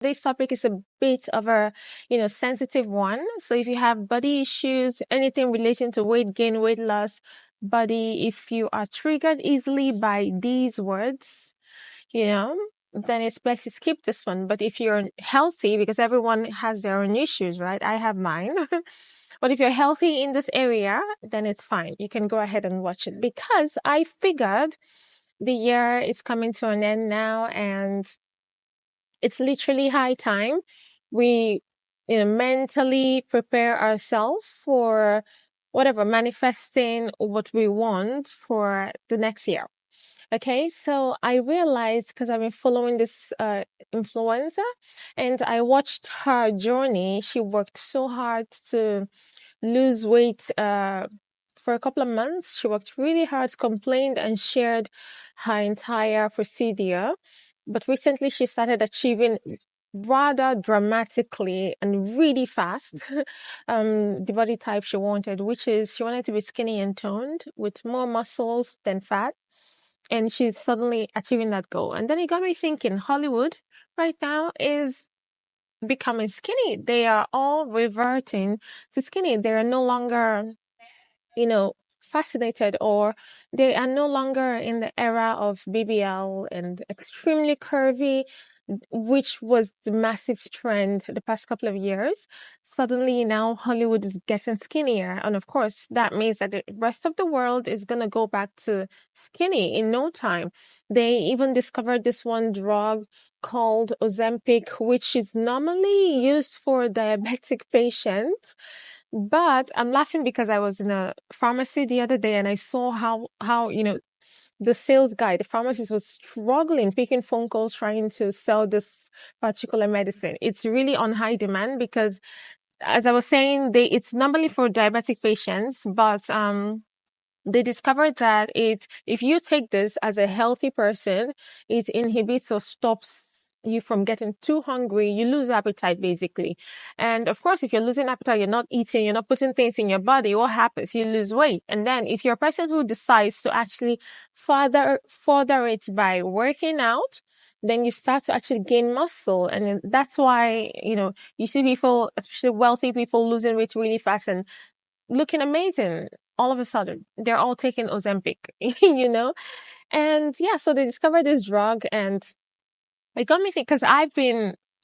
This topic is a bit of a, sensitive one. So if you have body issues, anything relating to weight gain, weight loss, body, if you are triggered easily by these words, you know, then it's best to skip this one. But if you're healthy, because everyone has their own issues, right? I have mine. But if you're healthy in this area, then it's fine. You can go ahead and watch it because I figured the year is coming to an end now, and it's literally high time we mentally prepare ourselves for whatever, manifesting what we want for the next year. Okay, so I realized because I've been following this influencer, and I watched her journey. She worked so hard to lose weight for a couple of months. She worked really hard, complained, and shared her entire procedure. But recently, she started achieving rather dramatically and really fast the body type she wanted, which is she wanted to be skinny and toned with more muscles than fat. And she's suddenly achieving that goal. And then it got me thinking, Hollywood right now is becoming skinny. They are all reverting to skinny. They are no longer, fascinated, or they are no longer in the era of BBL and extremely curvy, which was the massive trend the past couple of years. Suddenly now Hollywood is getting skinnier. And of course, that means that the rest of the world is going to go back to skinny in no time. They even discovered this one drug called Ozempic, which is normally used for diabetic patients. But I'm laughing because I was in a pharmacy the other day and I saw how the sales guy, the pharmacist, was struggling picking phone calls trying to sell this particular medicine. It's really on high demand because, as I was saying, it's normally for diabetic patients, but they discovered that if you take this as a healthy person, it inhibits or stops you from getting too hungry. You lose appetite, basically. And of course, if you're losing appetite, you're not eating, you're not putting things in your body, what happens? You lose weight. And then if you're a person who decides to actually further it by working out, then you start to actually gain muscle. And that's why, you see people, especially wealthy people, losing weight really fast and looking amazing. All of a sudden, they're all taking Ozempic, And yeah, so they discovered this drug, and it got me thinking, because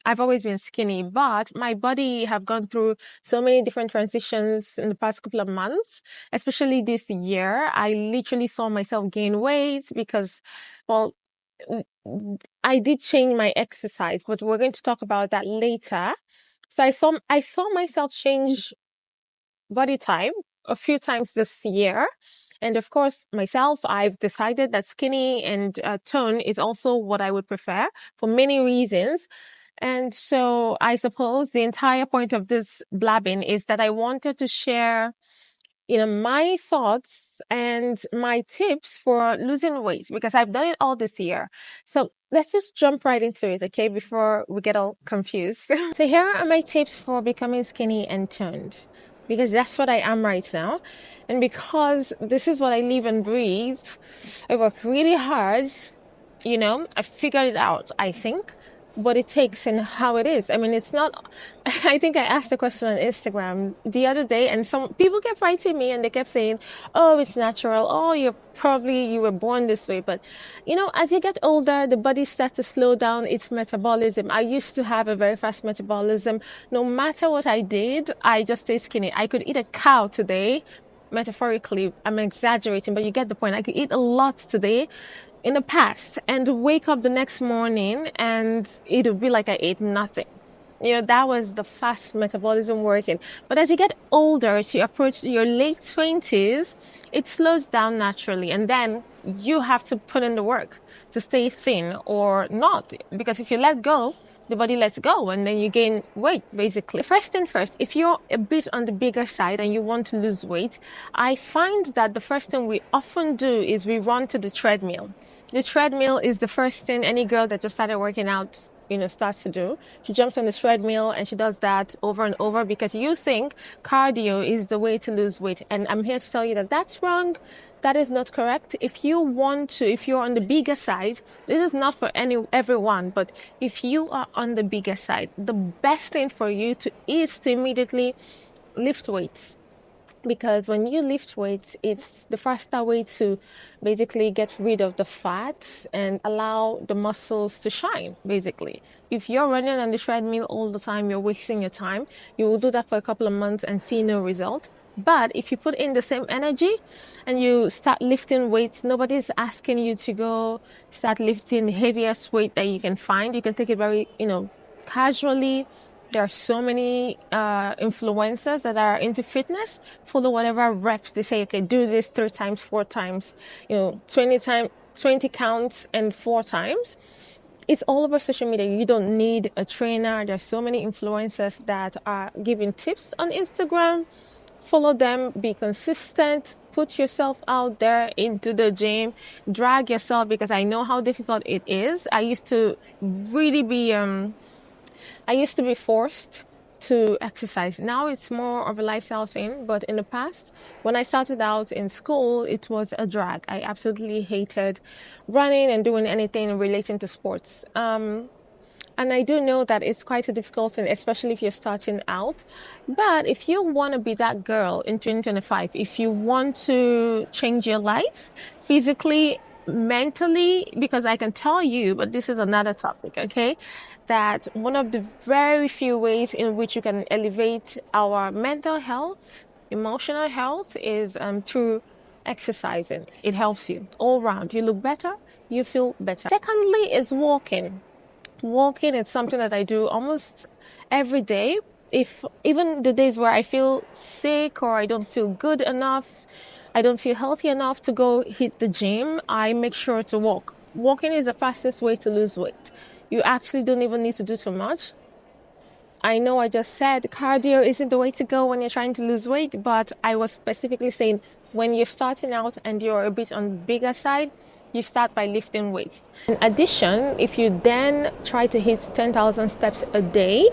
I've always been skinny, but my body have gone through so many different transitions in the past couple of months, especially this year. I literally saw myself gain weight because, well, I did change my exercise, but we're going to talk about that later. So I saw myself change body type a few times this year. And of course, myself, I've decided that skinny and tone is also what I would prefer for many reasons. And so I suppose the entire point of this blabbing is that I wanted to share, my thoughts and my tips for losing weight because I've done it all this year. So let's just jump right into it, okay, before we get all confused. So here are my tips for becoming skinny and toned, because that's what I am right now. And because this is what I live and breathe, I work really hard. I figured it out, I think, what it takes and how it is. I mean, it's not, I think I asked the question on Instagram the other day, and some people kept writing me and they kept saying, oh, it's natural. Oh, you were born this way. But, as you get older, the body starts to slow down its metabolism. I used to have a very fast metabolism. No matter what I did, I just stayed skinny. I could eat a cow today. Metaphorically, I'm exaggerating, but you get the point. I could eat a lot today in the past and wake up the next morning and it would be like I ate nothing. That was the fast metabolism working. But as you get older, as you approach your late 20s, it slows down naturally. And then you have to put in the work to stay thin or not. Because if you let go, the body lets go and then you gain weight, basically. First thing first, if you're a bit on the bigger side and you want to lose weight, I find that the first thing we often do is we run to the treadmill. The treadmill is the first thing any girl that just started working out starts to do. She jumps on the treadmill and she does that over and over because you think cardio is the way to lose weight. And I'm here to tell you that that's wrong. That is not correct. If you're on the bigger side, this is not for everyone, but if you are on the bigger side, the best thing for you is to immediately lift weights. Because when you lift weights, it's the faster way to basically get rid of the fats and allow the muscles to shine, basically. If you're running on the treadmill all the time, you're wasting your time. You will do that for a couple of months and see no result. But if you put in the same energy and you start lifting weights, nobody's asking you to go start lifting the heaviest weight that you can find. You can take it very, casually. There are so many influencers that are into fitness. Follow whatever reps they say. Okay, do this 3 times, 4 times, 20 counts and 4 times. It's all over social media. You don't need a trainer. There's so many influencers that are giving tips on Instagram. Follow them, be consistent, put yourself out there into the gym, drag yourself, because I know how difficult it is. I used to be forced to exercise. Now it's more of a lifestyle thing, but in the past, when I started out in school, it was a drag. I absolutely hated running and doing anything relating to sports. And I do know that it's quite a difficult thing, especially if you're starting out. But if you want to be that girl in 2025, if you want to change your life physically, mentally, because I can tell you, but this is another topic, okay, that one of the very few ways in which you can elevate our mental health, emotional health is through exercising. It helps you all around. You look better, you feel better. Secondly is walking. Walking is something that I do almost every day. If even the days where I feel sick or I don't feel good enough, I don't feel healthy enough to go hit the gym, I make sure to walk. Walking is the fastest way to lose weight. You actually don't even need to do too much. I know I just said cardio isn't the way to go when you're trying to lose weight, but I was specifically saying when you're starting out and you're a bit on the bigger side, you start by lifting weights. In addition, if you then try to hit 10,000 steps a day,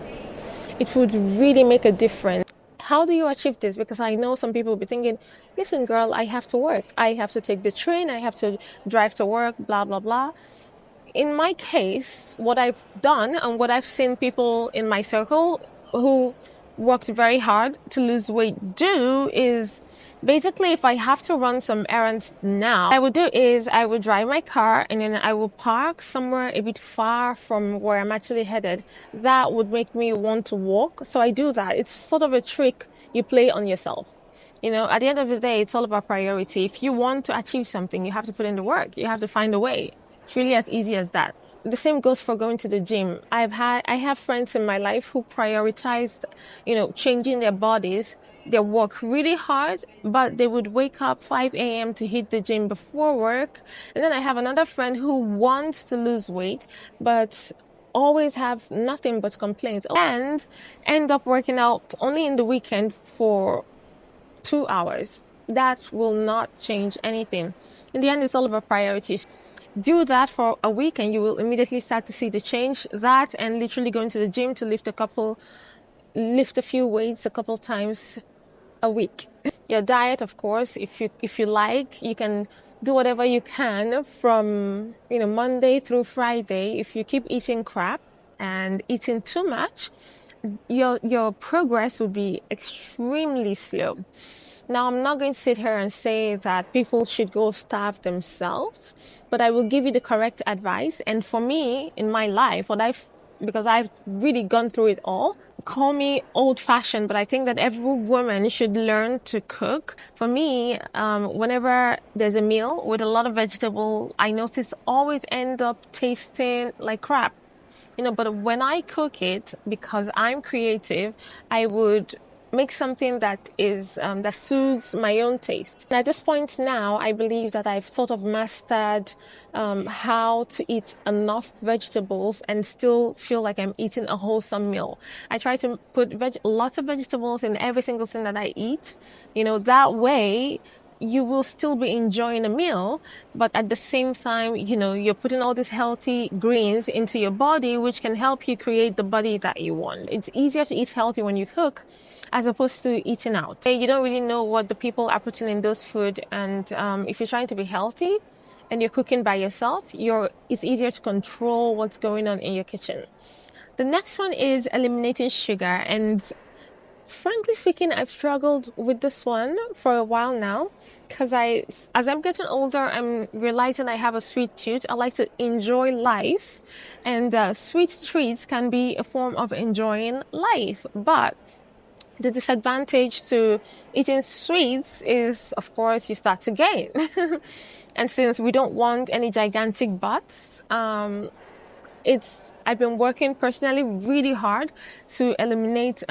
it would really make a difference. How do you achieve this? Because I know some people will be thinking, listen, girl, I have to work. I have to take the train. I have to drive to work, blah, blah, blah. In my case, what I've done and what I've seen people in my circle who worked very hard to lose weight do is basically, if I have to run some errands now, what I would do is I would drive my car and then I will park somewhere a bit far from where I'm actually headed. That would make me want to walk. So I do that. It's sort of a trick you play on yourself. At the end of the day, it's all about priority. If you want to achieve something, you have to put in the work. You have to find a way. It's really as easy as that. The same goes for going to the gym. I have friends in my life who prioritized, changing their bodies. They work really hard, but they would wake up 5 a.m. to hit the gym before work. And then I have another friend who wants to lose weight, but always have nothing but complaints and end up working out only in the weekend for 2 hours. That will not change anything. In the end, it's all about priorities. Do that for a week and you will immediately start to see the change. That and literally going to the gym to lift a few weights a couple times a week. Your diet, of course, if you like, you can do whatever you can from Monday through Friday. If you keep eating crap and eating too much, your progress will be extremely slow. Now, I'm not going to sit here and say that people should go starve themselves, but I will give you the correct advice. And for me, in my life, because I've really gone through it all, call me old-fashioned, but I think that every woman should learn to cook. For me, whenever there's a meal with a lot of vegetable, I notice always end up tasting like crap. But when I cook it, because I'm creative, I would make something that is that suits my own taste. And at this point now, I believe that I've sort of mastered how to eat enough vegetables and still feel like I'm eating a wholesome meal. I try to put lots of vegetables in every single thing that I eat. That way you will still be enjoying a meal, but at the same time, you're putting all these healthy greens into your body, which can help you create the body that you want. It's easier to eat healthy when you cook as opposed to eating out. You don't really know what the people are putting in those food. And if you're trying to be healthy and you're cooking by yourself, it's easier to control what's going on in your kitchen. The next one is eliminating sugar. And frankly speaking, I've struggled with this one for a while now because as I'm getting older, I'm realizing I have a sweet tooth. I like to enjoy life, and sweet treats can be a form of enjoying life. But the disadvantage to eating sweets is, of course, you start to gain. And since we don't want any gigantic butts, I've been working personally really hard to eliminate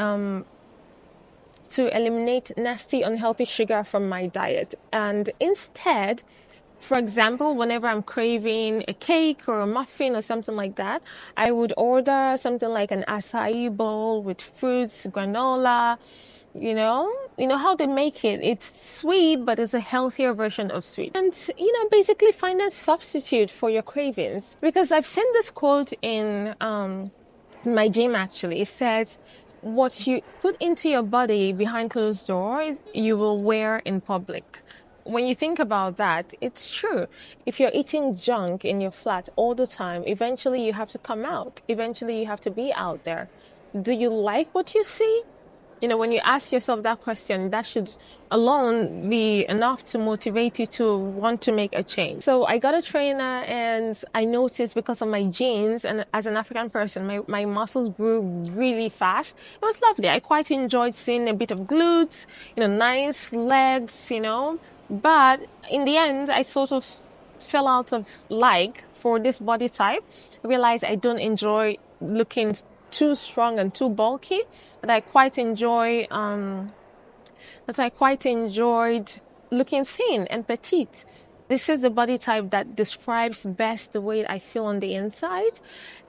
nasty, unhealthy sugar from my diet. And instead, for example, whenever I'm craving a cake or a muffin or something like that, I would order something like an acai bowl with fruits, granola. You know how they make it. It's sweet, but it's a healthier version of sweet. And, basically find a substitute for your cravings. Because I've seen this quote in my gym, actually. It says, what you put into your body behind closed doors, you will wear in public. When you think about that, it's true. If you're eating junk in your flat all the time, eventually you have to come out. Eventually you have to be out there. Do you like what you see? When you ask yourself that question, that should alone be enough to motivate you to want to make a change. So I got a trainer, and I noticed because of my genes and as an African person, my muscles grew really fast. It was lovely. I quite enjoyed seeing a bit of glutes, nice legs, But in the end, I sort of fell out of for this body type. I realized I don't enjoy looking too strong and too bulky, that I quite enjoyed looking thin and petite. This is the body type that describes best the way I feel on the inside.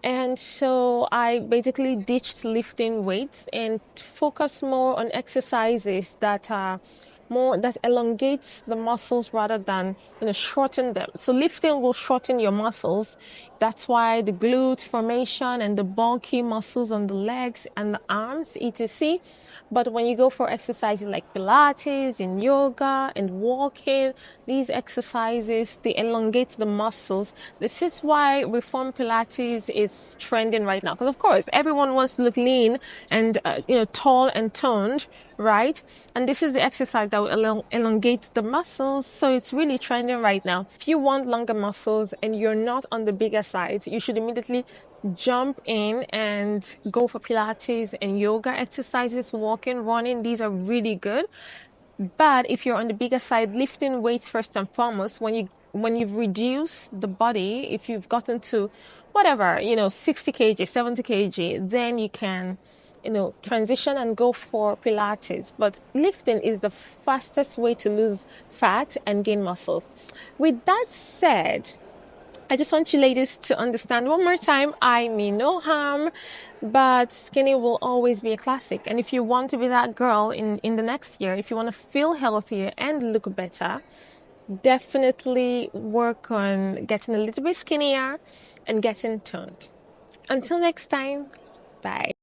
And so I basically ditched lifting weights and focused more on exercises that elongates the muscles rather than shorten them. So lifting will shorten your muscles. That's why the glute formation and the bulky muscles on the legs and the arms, etc. But when you go for exercises like Pilates and yoga and walking, these exercises, they elongate the muscles. This is why Reform Pilates is trending right now. Because of course, everyone wants to look lean and tall and toned, right? And this is the exercise that will elongate the muscles. So it's really trending right now. If you want longer muscles and you're not on the bigger side, you should immediately jump in and go for Pilates and yoga exercises, walking, running. These are really good. But if you're on the bigger side, lifting weights first and foremost, when you've reduced the body, if you've gotten to whatever, 60 kg, 70 kg, then you can, transition and go for Pilates. But lifting is the fastest way to lose fat and gain muscles. With that said, I just want you ladies to understand one more time, I mean no harm, but skinny will always be a classic. And if you want to be that girl in the next year, if you want to feel healthier and look better, definitely work on getting a little bit skinnier and getting toned. Until next time, bye.